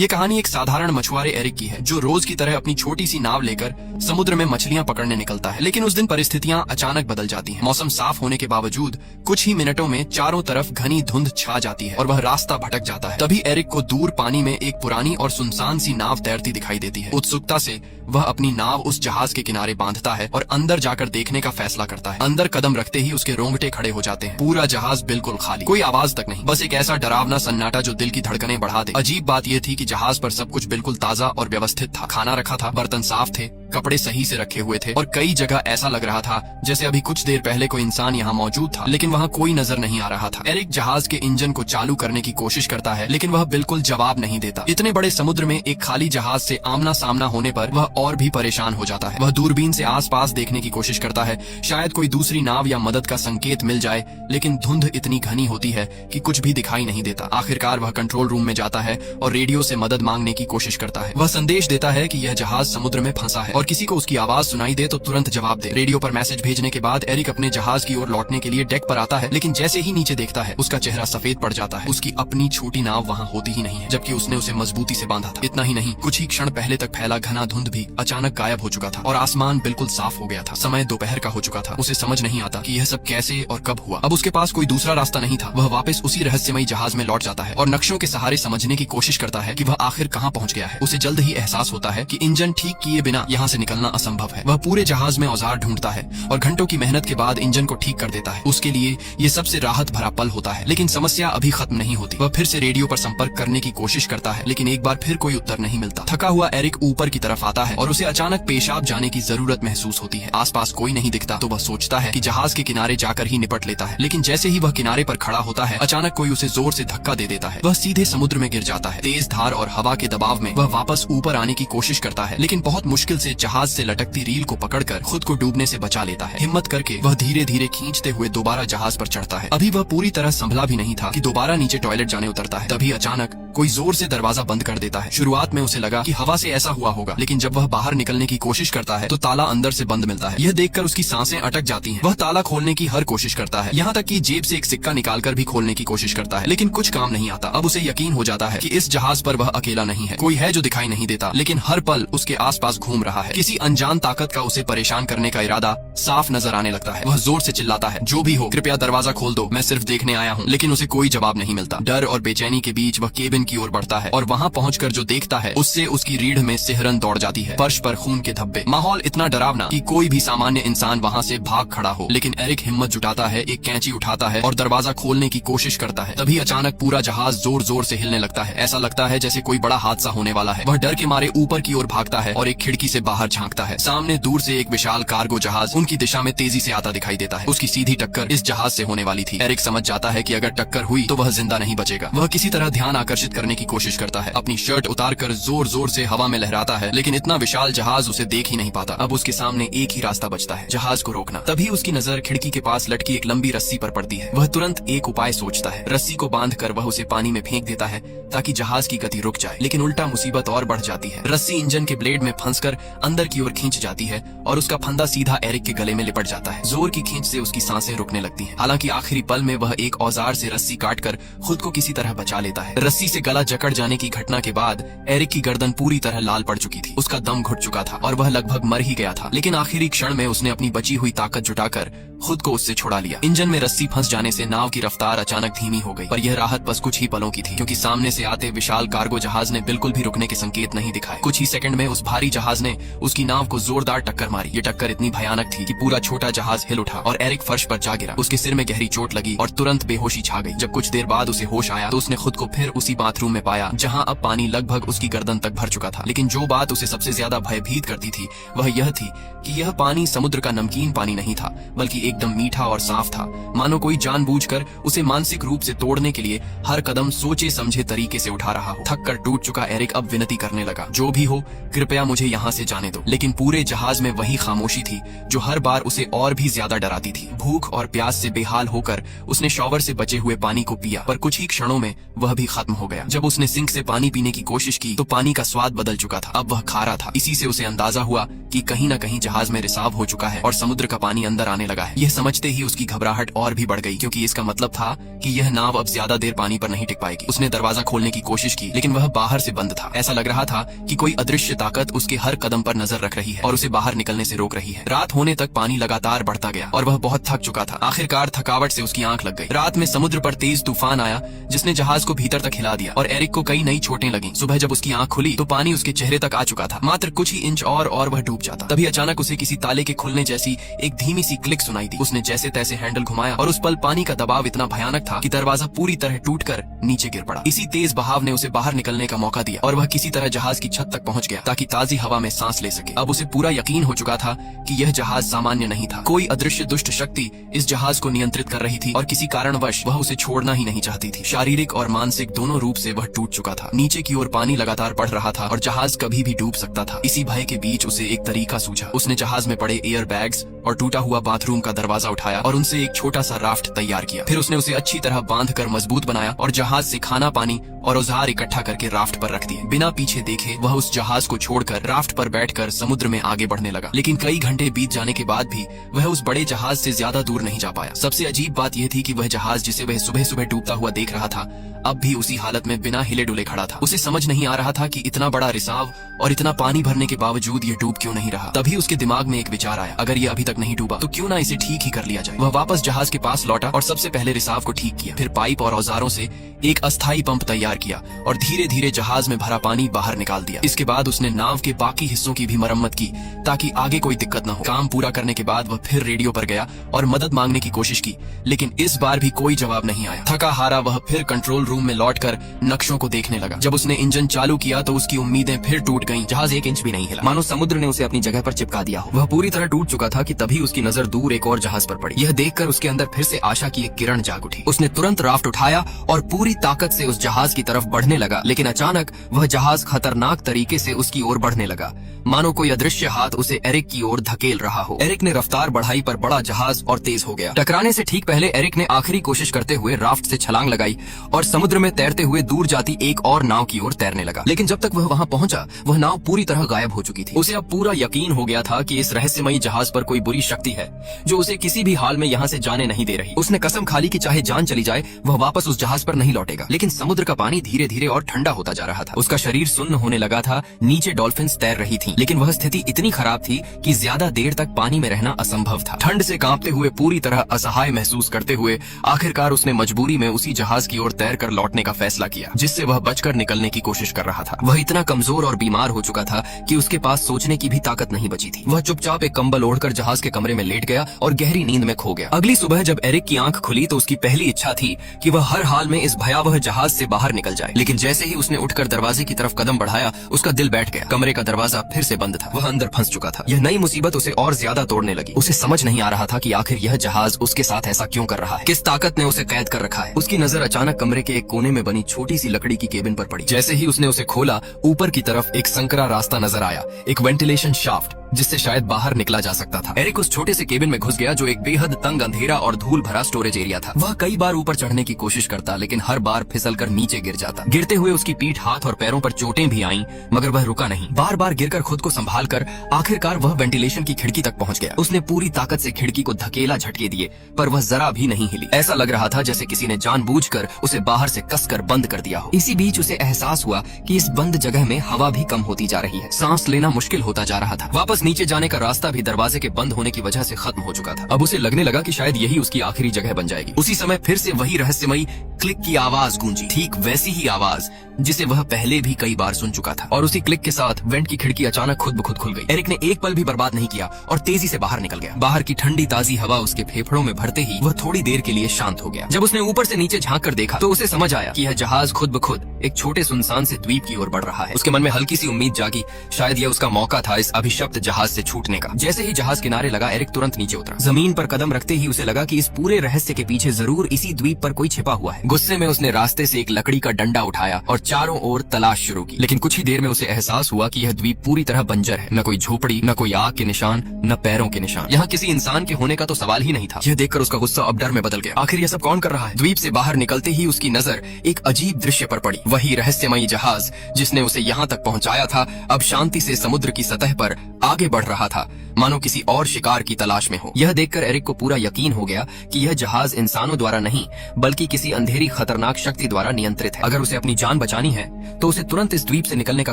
ये कहानी एक साधारण मछुआरे एरिक की है जो रोज की तरह अपनी छोटी सी नाव लेकर समुद्र में मछलियां पकड़ने निकलता है। लेकिन उस दिन परिस्थितियां अचानक बदल जाती हैं। मौसम साफ होने के बावजूद कुछ ही मिनटों में चारों तरफ घनी धुंध छा जाती है और वह रास्ता भटक जाता है। तभी एरिक को दूर पानी में एक पुरानी और सुनसान सी नाव तैरती दिखाई देती है। उत्सुकता से वह अपनी नाव उस जहाज के किनारे बांधता है और अंदर जाकर देखने का फैसला करता है। अंदर कदम रखते ही उसके रोंगटे खड़े हो जाते हैं। पूरा जहाज बिल्कुल खाली, कोई आवाज तक नहीं, बस एक ऐसा डरावना सन्नाटा जो दिल की धड़कनें बढ़ा दे। अजीब बात यह थी कि जहाज पर सब कुछ बिल्कुल ताजा और व्यवस्थित था। खाना रखा था, बर्तन साफ थे, कपड़े सही से रखे हुए थे और कई जगह ऐसा लग रहा था जैसे अभी कुछ देर पहले कोई इंसान यहाँ मौजूद था, लेकिन वहाँ कोई नजर नहीं आ रहा था। एरिक जहाज के इंजन को चालू करने की कोशिश करता है, लेकिन वह बिल्कुल जवाब नहीं देता। इतने बड़े समुद्र में एक खाली जहाज से आमना सामना होने पर वह और भी परेशान हो जाता है। वह दूरबीन से आसपास देखने की कोशिश करता है, शायद कोई दूसरी नाव या मदद का संकेत मिल जाए, लेकिन धुंध इतनी घनी होती है कि कुछ भी दिखाई नहीं देता। आखिरकार वह कंट्रोल रूम में जाता है और रेडियो से मदद मांगने की कोशिश करता है। वह संदेश देता है कि यह जहाज समुद्र में फंसा है और किसी को उसकी आवाज सुनाई दे तो तुरंत जवाब दे। रेडियो पर मैसेज भेजने के बाद एरिक अपने जहाज की ओर लौटने के लिए डेक पर आता है, लेकिन जैसे ही नीचे देखता है उसका चेहरा सफेद पड़ जाता है। उसकी अपनी छोटी नाव वहाँ होती ही नहीं है, जबकि उसने उसे मजबूती से बांधा था। इतना ही नहीं, कुछ ही क्षण पहले तक फैला घना धुंध भी अचानक गायब हो चुका था और आसमान बिल्कुल साफ हो गया था। समय दोपहर का हो चुका था। उसे समझ नहीं आता कि यह सब कैसे और कब हुआ। अब उसके पास कोई दूसरा रास्ता नहीं था। वह वापस उसी रहस्यमयी जहाज में लौट जाता है और नक्शों के सहारे समझने की कोशिश करता है कि वह आखिर कहाँ पहुँच गया है। उसे जल्द ही एहसास होता है कि इंजन ठीक किए बिना यहाँ से निकलना असंभव है। वह पूरे जहाज में औजार ढूंढता है और घंटों की मेहनत के बाद इंजन को ठीक कर देता है। उसके लिए ये सबसे राहत भरा पल होता है, लेकिन समस्या अभी खत्म नहीं होती। वह फिर से रेडियो पर संपर्क करने की कोशिश करता है, लेकिन एक बार फिर कोई उत्तर नहीं मिलता। थका हुआ एरिक ऊपर की तरफ आता है और उसे अचानक पेशाब जाने की जरूरत महसूस होती है। आसपास कोई नहीं दिखता तो वह सोचता है कि जहाज के किनारे जाकर ही निपट लेता है, लेकिन जैसे ही वह किनारे पर खड़ा होता है अचानक कोई उसे जोर से धक्का दे देता है। वह सीधे समुद्र में गिर जाता है। तेज धार और हवा के दबाव में वह वापस ऊपर आने की कोशिश करता है, लेकिन बहुत मुश्किल से जहाज से लटकती रील को पकड़कर खुद को डूबने से बचा लेता है। हिम्मत करके वह धीरे धीरे खींचते हुए दोबारा जहाज पर चढ़ता है। अभी वह पूरी तरह संभला भी नहीं था कि दोबारा नीचे टॉयलेट जाने उतरता है। तभी अचानक कोई जोर से दरवाजा बंद कर देता है। शुरुआत में उसे लगा कि हवा से ऐसा हुआ होगा, लेकिन जब वह बाहर निकलने की कोशिश करता है तो ताला अंदर से बंद मिलता है। यह देखकर उसकी सांसें अटक जाती हैं। वह ताला खोलने की हर कोशिश करता है, यहाँ तक कि जेब से एक सिक्का निकालकर भी खोलने की कोशिश करता है, लेकिन कुछ काम नहीं आता। अब उसे यकीन हो जाता है कि इस जहाज पर वह अकेला नहीं है। कोई है जो दिखाई नहीं देता, लेकिन हर पल उसके आसपास घूम रहा है। किसी अनजान ताकत का उसे परेशान करने का इरादा साफ नजर आने लगता है। वह जोर से चिल्लाता है, जो भी हो कृपया दरवाजा खोल दो, मैं सिर्फ देखने आया हूँ। लेकिन उसे कोई जवाब नहीं मिलता। डर और बेचैनी के बीच वह केबिन की ओर बढ़ता है और वहाँ पहुंचकर जो देखता है उससे उसकी रीढ़ में सिहरन दौड़ जाती है। फर्श पर खून के धब्बे, माहौल इतना डरावना कि कोई भी सामान्य इंसान वहाँ से भाग खड़ा हो। लेकिन एरिक हिम्मत जुटाता है, एक कैंची उठाता है और दरवाजा खोलने की कोशिश करता है। तभी अचानक पूरा जहाज जोर जोर से हिलने लगता है। ऐसा लगता है जैसे कोई बड़ा हादसा होने वाला है। वह डर के मारे ऊपर की ओर भागता है और एक खिड़की से बाहर झांकता है। सामने दूर से एक विशाल कार्गो जहाज उनकी दिशा में तेजी से आता दिखाई देता है। उसकी सीधी टक्कर इस जहाज से होने वाली थी। एरिक समझ जाता है कि अगर टक्कर हुई तो वह जिंदा नहीं बचेगा। वह किसी तरह ध्यान आकर्षित करने की कोशिश करता है, अपनी शर्ट उतारकर जोर जोर से हवा में लहराता है, लेकिन इतना विशाल जहाज उसे देख ही नहीं पाता। अब उसके सामने एक ही रास्ता बचता है, जहाज को रोकना। तभी उसकी नजर खिड़की के पास लटकी एक लंबी रस्सी पर पड़ती है। वह तुरंत एक उपाय सोचता है। रस्सी को बांधकर वह उसे पानी में फेंक देता है ताकि जहाज की गति रुक जाए, लेकिन उल्टा मुसीबत और बढ़ जाती है। रस्सी इंजन के ब्लेड में फंसकर अंदर की ओर खींच जाती है और उसका फंदा सीधा एरिक के गले में लिपट जाता है। जोर की खींच से उसकी सांसें रुकने लगती हैं। हालांकि आखिरी पल में वह एक औजार से रस्सी काटकर खुद को किसी तरह बचा लेता है। रस्सी से गला जकड़ जाने की घटना के बाद एरिक की गर्दन पूरी तरह लाल पड़ चुकी थी। उसका दम घुट चुका था और वह लगभग मर ही गया था, लेकिन आखिरी क्षण में उसने अपनी बची हुई ताकत जुटाकर खुद को उससे छुड़ा लिया। इंजन में रस्सी फंस जाने से नाव की रफ्तार अचानक धीमी हो गई, पर यह राहत बस कुछ ही पलों की थी, क्योंकि सामने से आते विशाल कार्गो जहाज ने बिल्कुल भी रुकने के संकेत नहीं दिखाए। कुछ ही सेकंड में उस भारी जहाज ने उसकी नाव को जोरदार टक्कर मारी। ये टक्कर इतनी भयानक थी कि पूरा छोटा जहाज हिल उठा और एरिक फर्श पर जा गिरा। उसके सिर में गहरी चोट लगी और तुरंत बेहोशी छा गई। जब कुछ देर बाद उसे होश आया तो उसने खुद को फिर उसी बाथरूम में पाया जहाँ अब पानी लगभग उसकी गर्दन तक भर चुका था। लेकिन जो बात उसे सबसे ज्यादा भयभीत करती थी वह यह थी कि यह पानी समुद्र का नमकीन पानी नहीं था, बल्कि एकदम मीठा और साफ था। मानो कोई जानबूझकर उसे मानसिक रूप से तोड़ने के लिए हर कदम सोचे समझे तरीके से उठा रहा हो। थक कर टूट चुका एरिक अब विनती करने लगा, जो भी हो कृपया मुझे यहाँ से जाने दो। लेकिन पूरे जहाज में वही खामोशी थी जो हर हर बार उसे और भी ज्यादा डराती थी। भूख और प्यास से बेहाल होकर उसने शॉवर से बचे हुए पानी को पिया, पर कुछ ही क्षणों में वह भी खत्म हो गया। जब उसने सिंक से पानी पीने की कोशिश की तो पानी का स्वाद बदल चुका था, अब वह खारा था। इसी से उसे अंदाजा हुआ कि कहीं न कहीं जहाज में रिसाव हो चुका है और समुद्र का पानी अंदर आने लगा है। यह समझते ही उसकी घबराहट और भी बढ़ गई, क्योंकि इसका मतलब था कि यह नाव अब ज्यादा देर पानी पर नहीं टिक पाएगी। उसने दरवाजा खोलने की कोशिश की, लेकिन वह बाहर से बंद था। ऐसा लग रहा था कि कोई अदृश्य ताकत उसके हर कदम पर नजर रख रही है और उसे बाहर निकलने से रोक रही है। रात होने तक पानी लगातार बढ़ता गया और वह बहुत थक चुका था। आखिरकार थकावट से उसकी आंख लग गई। रात में समुद्र पर तेज तूफान आया, जिसने जहाज को भीतर तक हिला दिया और एरिक को कई नई चोटें लगीं। सुबह जब उसकी आंख खुली तो पानी उसके चेहरे तक आ चुका था। मात्र कुछ ही इंच और वह डूब जाता। तभी अचानक उसे किसी ताले के खुलने जैसी एक धीमी सी क्लिक सुनाई दी। उसने जैसे तैसे हैंडल घुमाया और उस पल पानी का दबाव इतना भयानक था कि दरवाजा पूरी तरह टूटकर नीचे गिर पड़ा। इसी तेज बहाव ने उसे बाहर निकलने का मौका दिया और वह किसी तरह जहाज की छत तक पहुंच गया ताकि ताजी हवा में सांस ले सके। अब उसे पूरा यकीन हो चुका था कि यह जहाज सामान्य नहीं था। कोई अदृश्य दुष्ट शक्ति इस जहाज को नियंत्रित कर रही थी और किसी कारणवश वह उसे छोड़ना ही नहीं चाहती थी। शारीरिक और मानसिक दोनों रूप से वह टूट चुका था। नीचे की ओर पानी लगातार बढ़ रहा था और जहाज कभी भी डूब सकता था। इसी भय के बीच उसे एक तरीका सूझा। उसने जहाज में पड़े एयर बैग्स और टूटा हुआ बाथरूम का दरवाजा उठाया और उनसे एक छोटा सा राफ्ट तैयार किया। फिर उसने उसे अच्छी तरह बांधकर मजबूत बनाया और जहाज से खाना पानी और औजार इकट्ठा करके राफ्ट पर रख दिए। बिना पीछे देखे वह उस जहाज को छोड़कर राफ्ट पर बैठकर समुद्र में आगे बढ़ने लगा। लेकिन कई घंटे बीत जाने के बाद भी वह उस बड़े जहाज से ज्यादा दूर नहीं जा पाया। सबसे अजीब बात यह थी कि वह जहाज जिसे वह सुबह सुबह डूबता हुआ देख रहा था, अब भी उसी हालत में बिना हिले डुले खड़ा था। उसे समझ नहीं आ रहा था कि इतना बड़ा रिसाव और इतना पानी भरने के बावजूद यह डूब क्यों नहीं रहा। तभी उसके दिमाग में एक विचार आया, अगर ये अभी तक नहीं डूबा तो क्यों ना इसे ठीक ही कर लिया जाए। वह वापस जहाज के पास लौटा और सबसे पहले रिसाव को ठीक किया। फिर पाइप और औजारों से एक अस्थायी पंप तैयार किया और धीरे धीरे जहाज में भरा पानी बाहर निकाल दिया। इसके बाद उसने नाव के बाकी हिस्सों की भी मरम्मत की ताकि आगे कोई दिक्कत न हो। काम पूरा करने के बाद वह फिर रेडियो पर गया और मदद मांगने की कोशिश की, लेकिन इस बार भी कोई जवाब नहीं आया। थका हारा वह फिर कंट्रोल रूम में लौटकर नक्शों को देखने लगा। जब उसने इंजन चालू किया तो उसकी उम्मीदें फिर टूट गईं। जहाज एक इंच भी नहीं हिला, मानो समुद्र ने उसे अपनी जगह पर चिपका दिया हो। वह पूरी तरह टूट चुका था कि तभी उसकी नजर दूर एक और जहाज पर पड़ी। यह देखकर उसके अंदर फिर से आशा की एक किरण जाग उठी। उसने तुरंत राफ्ट उठाया और पूरी ताकत से उस जहाज की तरफ बढ़ने लगा, लेकिन अचानक वह जहाज खतरनाक तरीके से उसकी ओर बढ़ने लगा, मानो कोई अदृश्य हाथ उसे एरिक की ओर धकेल रहा हो। एरिक ने रफ्तार बढ़ाई पर बड़ा जहाज और तेज हो गया। टकराने से ठीक पहले एरिक ने आखिरी कोशिश करते हुए राफ्ट से छलांग लगाई और समुद्र में तैरते हुए दूर जाती एक और नाव की ओर तैरने लगा। लेकिन जब तक वह वहां पहुंचा, वह नाव पूरी तरह गायब हो चुकी थी। उसे अब पूरा यकीन हो गया था कि इस रहस्यमयी जहाज पर कोई बुरी शक्ति है जो उसे किसी भी हाल में यहाँ से जाने नहीं दे रही। उसने कसम खा ली कि चाहे जान चली जाए वह वापस उस जहाज पर नहीं लौटेगा। लेकिन समुद्र का पानी धीरे धीरे और ठंडा होता जा रहा था। उसका शरीर सुन्न होने लगा था। नीचे डॉल्फिन्स तैर रही थीं, लेकिन वह स्थिति इतनी खराब थी कि ज्यादा देर तक पानी में रहना असंभव था। ठंड से कांपते हुए, पूरी तरह असहाय महसूस करते हुए आखिरकार उसने मजबूरी में उसी जहाज की ओर तैरकर लौटने का फैसला किया जिससे वह बचकर निकलने की कोशिश कर रहा था। वह इतना कमजोर और बीमार हो चुका था कि उसके पास सोचने की भी ताकत नहीं बची थी। वह चुपचाप एक कंबल ओढ़कर जहाज के कमरे में लेट गया और गहरी नींद में खो गया। अगली सुबह जब एरिक की आंख खुली तो उसकी पहली इच्छा थी कि वह हर हाल में इस भयावह जहाज से बाहर निकल जाए। लेकिन जैसे ही उसने उठकर दरवाजे की तरफ कदम बढ़ाया, उसका दिल बैठ गया। कमरे का दरवाजा फिर से बंद था। वह अंदर फंस चुका था। यह नई मुसीबत उसे और ज्यादा तोड़ने लगी। उसे समझ नहीं आ रहा था कि आखिर यह जहाज उसके साथ ऐसा क्यों कर रहा है। किस ताकत ने उसे कैद कर रखा है। उसकी नजर अचानक कमरे के एक कोने में बनी छोटी सी लकड़ी की केबिन पर पड़ी। जैसे ही उसने उसे खोला, ऊपर की तरफ एक संकरा रास्ता नजर आया, एक वेंटिलेशन शाफ्ट जिससे शायद बाहर निकला जा सकता था। एरिक उस छोटे से केबिन में घुस गया जो एक बेहद तंग, अंधेरा और धूल भरा स्टोरेज एरिया था। वह कई बार ऊपर चढ़ने की कोशिश करता, लेकिन हर बार फिसलकर नीचे गिर जाता। गिरते हुए उसकी पीठ, हाथ और पैरों पर चोटें भी आईं, मगर वह रुका नहीं। बार बार गिरकर खुद को संभालकर आखिरकार वह वेंटिलेशन की खिड़की तक पहुंच गया। उसने पूरी ताकत से खिड़की को धकेला, झटके दिए, पर वह जरा भी नहीं हिली। ऐसा लग रहा था जैसे किसी ने जानबूझकर उसे बाहर से कसकर बंद कर दिया हो। इसी बीच उसे एहसास हुआ कि इस बंद जगह में हवा भी कम होती जा रही है। सांस लेना मुश्किल होता जा रहा था। वापस नीचे जाने का रास्ता भी दरवाजे के बंद होने की वजह से खत्म हो चुका था। अब उसे लगने लगा कि शायद यही उसकी आखिरी जगह बन जाएगी। उसी समय फिर से वही रहस्यमयी क्लिक की आवाज गूंजी, ठीक वैसी ही आवाज जिसे वह पहले भी कई बार सुन चुका था। और उसी क्लिक के साथ वेंट की खिड़की अचानक खुद ब खुद खुल गई। एरिक ने एक पल भी बर्बाद नहीं किया और तेजी से बाहर निकल गया। बाहर की ठंडी ताजी हवा उसके फेफड़ों में भरते ही वह थोड़ी देर के लिए शांत हो गया। जब उसने ऊपर से नीचे झांक कर देखा तो उसे समझ आया कि यह जहाज खुद ब खुद एक छोटे सुनसान से द्वीप की ओर बढ़ रहा है। उसके मन में हल्की सी उम्मीद जागी, शायद यह उसका मौका था इस अभिशप्त जहाज से छूटने का। जैसे ही जहाज किनारे लगा, एरिक तुरंत नीचे उतरा। जमीन पर कदम रखते ही उसे लगा कि इस पूरे रहस्य के पीछे जरूर इसी द्वीप पर कोई छिपा हुआ है। गुस्से में उसने रास्ते से एक लकड़ी का डंडा उठाया और चारों ओर तलाश शुरू की। लेकिन कुछ ही देर में उसे एहसास हुआ कि यह द्वीप पूरी तरह बंजर है। न कोई झोपड़ी, न कोई आग के निशान, न पैरों के निशान। यहाँ किसी इंसान के होने का तो सवाल ही नहीं था। यह देखकर उसका गुस्सा अब डर में बदल गया। आखिर यह सब कौन कर रहा है? द्वीप से बाहर निकलते ही उसकी नजर एक अजीब दृश्य पर पड़ी। वही रहस्यमयी जहाज जिसने उसे यहाँ तक पहुँचाया था, अब शांति से समुद्र की सतह पर आगे बढ़ रहा था, मानो किसी और शिकार की तलाश में हो। यह देखकर एरिक को पूरा यकीन हो गया कि यह जहाज इंसानों द्वारा नहीं, बल्कि किसी अंधेरी खतरनाक शक्ति द्वारा नियंत्रित है। अगर उसे अपनी जान बचानी है तो उसे तुरंत इस द्वीप से निकलने का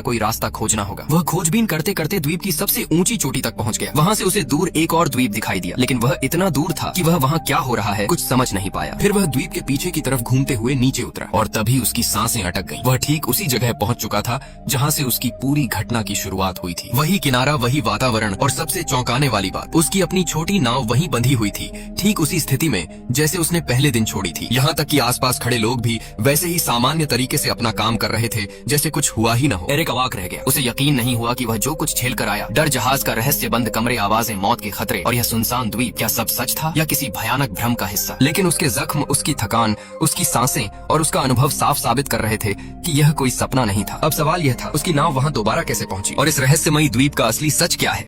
कोई रास्ता खोजना होगा। वह खोजबीन करते करते द्वीप की सबसे ऊंची चोटी तक पहुंच गया। वहां से उसे दूर एक और द्वीप दिखाई दिया, लेकिन वह इतना दूर था कि वह वहां क्या हो रहा है कुछ समझ नहीं पाया। फिर वह द्वीप के पीछे की तरफ घूमते हुए नीचे उतरा और तभी उसकी सांसें अटक गईं। वह ठीक उसी जगह पहुंच चुका था जहां से उसकी पूरी घटना की शुरुआत हुई थी। वही किनारा, वही वातावरण और सबसे चौंकाने वाली बात, उसकी अपनी छोटी नाव वहीं बंधी हुई थी, ठीक उसी स्थिति में जैसे उसने पहले दिन छोड़ी थी। यहाँ तक कि आसपास खड़े लोग भी वैसे ही सामान्य तरीके से अपना काम कर रहे थे जैसे कुछ हुआ ही न हो। एरिक अवाक रह गया। उसे यकीन नहीं हुआ कि वह जो कुछ झेल कर आया, डर, जहाज का रहस्य बंद कमरे, आवाजें, मौत के खतरे और यह सुनसान द्वीप, क्या सब सच था या किसी भयानक भ्रम का हिस्सा? लेकिन उसके जख्म, उसकी थकान, उसकी सांसें और उसका अनुभव साफ साबित कर रहे थे कि यह कोई सपना नहीं था। अब सवाल यह था, उसकी नाव वहाँ दोबारा कैसे पहुंची और इस रहस्यमयी द्वीप का असली सच क्या है?